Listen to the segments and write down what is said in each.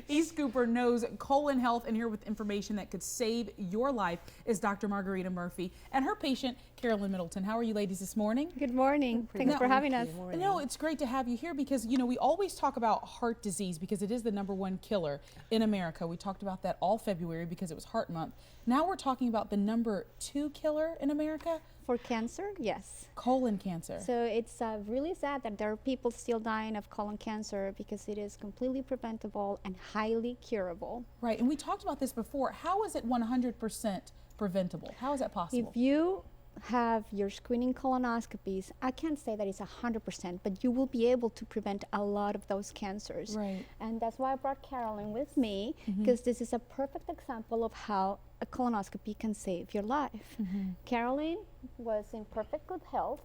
East Cooper knows colon health, and here with information that could save your life is Dr. Margarita Murphy and her patient, Carolyn Middleton. How are you ladies this morning? Good morning. Thanks for having us. No, it's great to have you here because, you know, we always talk about heart disease because it is the #1 killer in America. We talked about that all February because it was Heart Month. Now we're talking about the #2 killer in America. For cancer, yes. Colon cancer. So it's really sad that there are people still dying of colon cancer because it is completely preventable and highly curable. Right, and we talked about this before. How is it 100% preventable? How is that possible? If you have your screening colonoscopies, I can't say that it's 100%, but you will be able to prevent a lot of those cancers. Right. And that's why I brought Carolyn with me, because this is a perfect example of how a colonoscopy can save your life. Carolyn was in perfect good health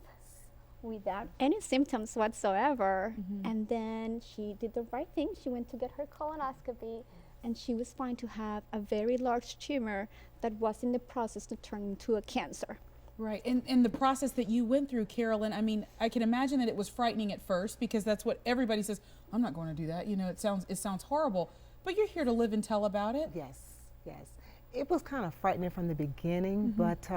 without any symptoms whatsoever, and then she did the right thing. She went to get her colonoscopy, and she was found to have a very large tumor that was in the process to turn into a cancer. Right, and the process that you went through, Carolyn, I mean, I can imagine that it was frightening at first because that's what everybody says, I'm not going to do that, you know, it sounds horrible, but you're here to live and tell about it. Yes, yes. It was kind of frightening from the beginning, but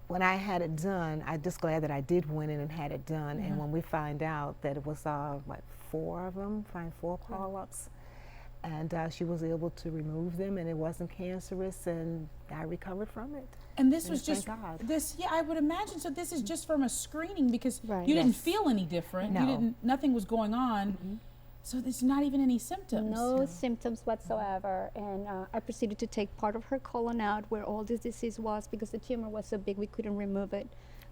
when I had it done, I'm just glad that I did went in and had it done, and when we find out that it was, like 4 of them, four polyps, and she was able to remove them, and it wasn't cancerous, and I recovered from it. And this was thank just God. this, yeah, I would imagine. So this is just from a screening because Right. you didn't Yes. feel any different. No. You didn't. Nothing was going on. So there's not even any symptoms. No symptoms whatsoever, and I proceeded to take part of her colon out where all this disease was because the tumor was so big we couldn't remove it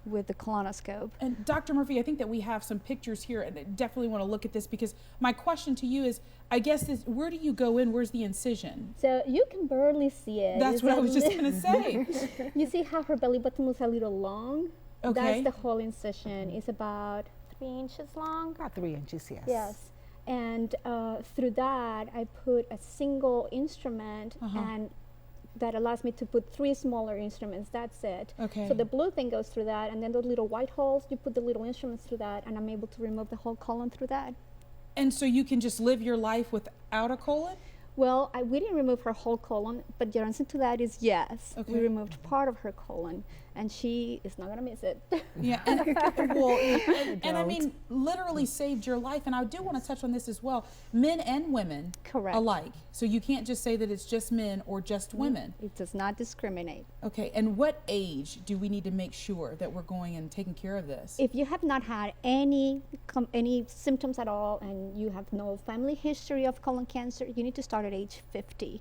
with the colonoscope. And Dr. Murphy, I think that we have some pictures here, and I definitely want to look at this because my question to you is, I guess, where do you go in? Where's the incision? So you can barely see it. That's It's what a I was just li- going to say. You see how her belly button was a little long? Okay. That's the whole incision. It's about 3 inches long. About 3 inches, yes. Yes. And through that, I put a single instrument, and that allows me to put 3 smaller instruments. That's it. Okay. So the blue thing goes through that, and then those little white holes, you put the little instruments through that, and I'm able to remove the whole colon through that. And so you can just live your life without a colon? Well, we didn't remove her whole colon, but the answer to that is yes. Okay. We removed part of her colon, and she is not going to miss it. Yeah, and I mean, literally saved your life. And I do want to touch on this as well, men and women Correct. alike. So you can't just say that it's just men or just women. It does not discriminate. Okay, and what age do we need to make sure that we're going and taking care of this? If you have not had any symptoms at all, and you have no family history of colon cancer, you need to start at age 50.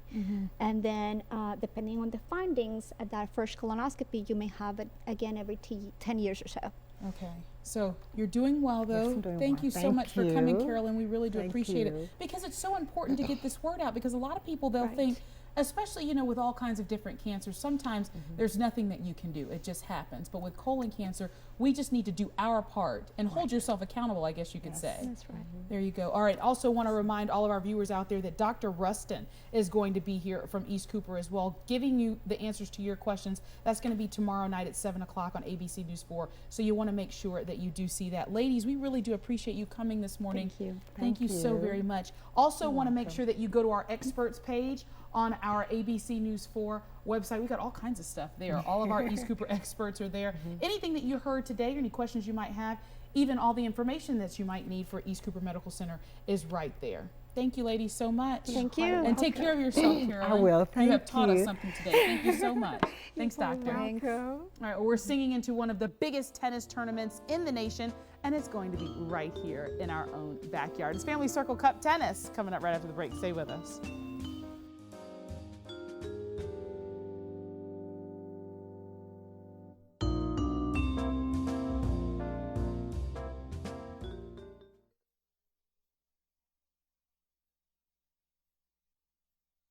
And then depending on the findings at that first colonoscopy, you may have it again every 10 years or so. Okay, so you're doing well though. Yes, I'm doing Thank well. you so Thank much for coming, you. Carolyn. We really do Thank appreciate it you. because it's so important to get this word out because a lot of people, they'll Right. think, especially, you know, with all kinds of different cancers, sometimes there's nothing that you can do. It just happens. But with colon cancer, we just need to do our part and hold yourself accountable, I guess you could say. That's right. There you go. All right. Also want to remind all of our viewers out there that Dr. Rustin is going to be here from East Cooper as well, giving you the answers to your questions. That's going to be tomorrow night at 7 o'clock on ABC News 4. So you want to make sure that you do see that. Ladies, we really do appreciate you coming this morning. Thank you. Thank you so very much. Also want to make sure that you go to our experts page on our ABC News 4 website. We got all kinds of stuff there. All of our East Cooper experts are there. Anything that you heard today, any questions you might have, even all the information that you might need for East Cooper Medical Center is right there. Thank you, ladies, so much. Thank you. And take care of yourself, Carolyn. I will. You have Thank taught us you. something today. Thank you so much. Thanks, Doctor. Thanks. All right, well, we're singing into one of the biggest tennis tournaments in the nation, and it's going to be right here in our own backyard. It's Family Circle Cup Tennis coming up right after the break. Stay with us.